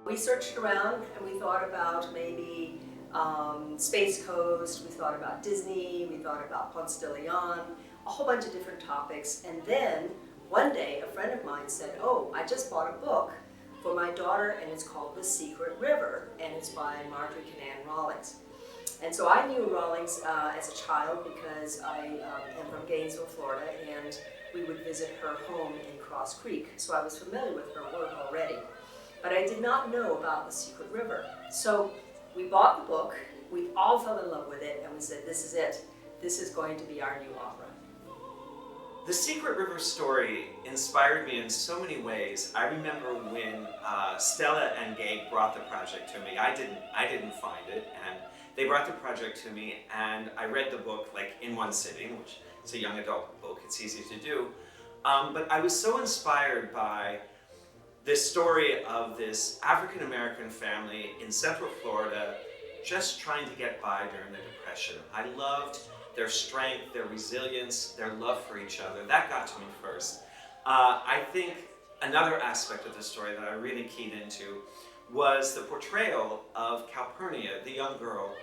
We searched around and we thought about maybe Space Coast, we thought about Disney, we thought about Ponce de Leon, a whole bunch of different topics. And then one day a friend of mine said, oh, I just bought a book for my daughter and it's called The Secret River and it's by Marjorie Kinnan Rawlings. And so I knew Rawlings as a child because I am from Gainesville, Florida, and we would visit her home in Cross Creek. So I was familiar with her work already. But I did not know about The Secret River. So we bought the book, we all fell in love with it, and we said, this is it. This is going to be our new opera. The Secret River story inspired me in so many ways. I remember when Stella and Gabe brought the project to me. I didn't find it, and they brought the project to me, and I read the book like in one sitting, which is a young adult book, it's easy to do. But I was so inspired by this story of this African-American family in Central Florida just trying to get by during the Depression. I loved their strength, their resilience, their love for each other. That got to me first. I think another aspect of the story that I really keyed into was the portrayal of Calpurnia, the young girl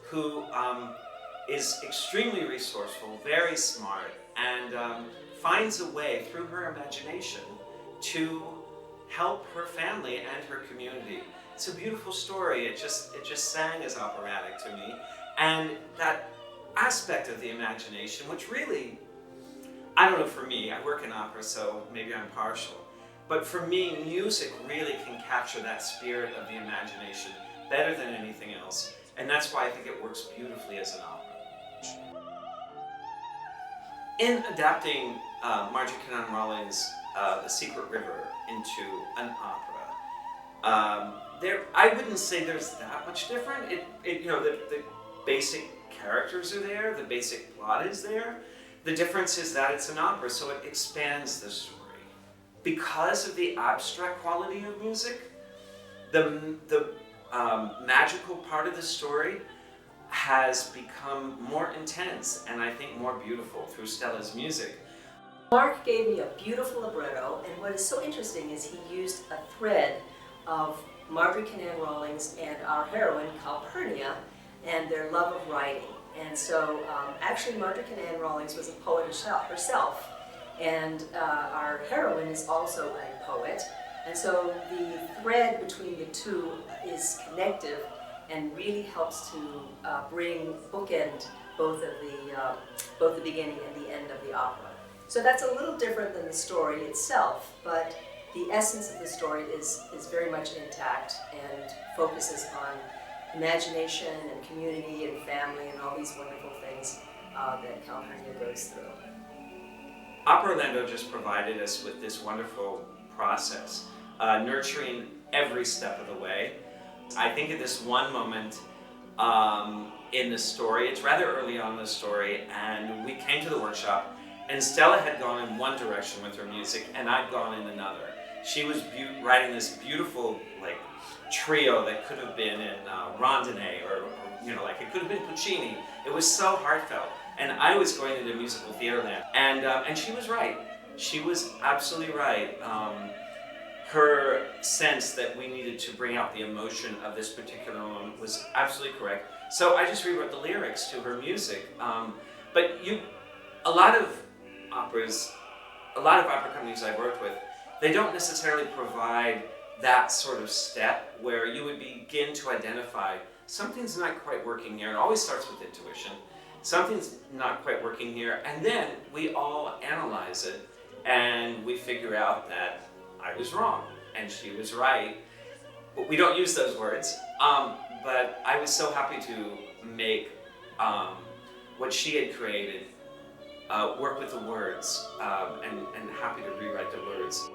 who is extremely resourceful, very smart, and finds a way through her imagination to help her family and her community. It's a beautiful story. It just sang as operatic to me. And that aspect of the imagination, which really, I don't know, for me, I work in opera, so maybe I'm partial, but for me, music really can capture that spirit of the imagination better than anything else. And that's why I think it works beautifully as an opera. In adapting Marjorie Kinnan Rawlings' The Secret River into an opera, I wouldn't say there's that much different. The basic characters are there, the basic plot is there. The difference is that it's an opera, so it expands the story. Because of the abstract quality of music, the magical part of the story has become more intense and I think more beautiful through Stella's music. Mark gave me a beautiful libretto, and what is so interesting is he used a thread of Marjorie Kinnan Rawlings and our heroine, Calpurnia, and their love of writing. And so actually Marjorie Kinnan Rawlings was a poet herself, and our heroine is also a poet. And so the thread between the two is connective and really helps to bookend both the beginning and the end of the opera. So that's a little different than the story itself, but the essence of the story is very much intact and focuses on imagination and community and family and all these wonderful things that Calpurnia goes through. Opera Orlando just provided us with this wonderful process, nurturing every step of the way. I think at this one moment in the story, it's rather early on in the story, and we came to the workshop, and Stella had gone in one direction with her music, and I'd gone in another. She was writing this beautiful trio that could have been in Rondine, or it could have been Puccini. It was so heartfelt, and I was going into musical theater land, and she was right. She was absolutely right. Her sense that we needed to bring out the emotion of this particular moment was absolutely correct. So I just rewrote the lyrics to her music. But a lot of opera companies I've worked with, they don't necessarily provide that sort of step where you would begin to identify something's not quite working here. It always starts with intuition. Something's not quite working here, and then we all analyze it and we figure out that I was wrong and she was right. But we don't use those words, but I was so happy to make what she had created work with the words, and happy to rewrite the words.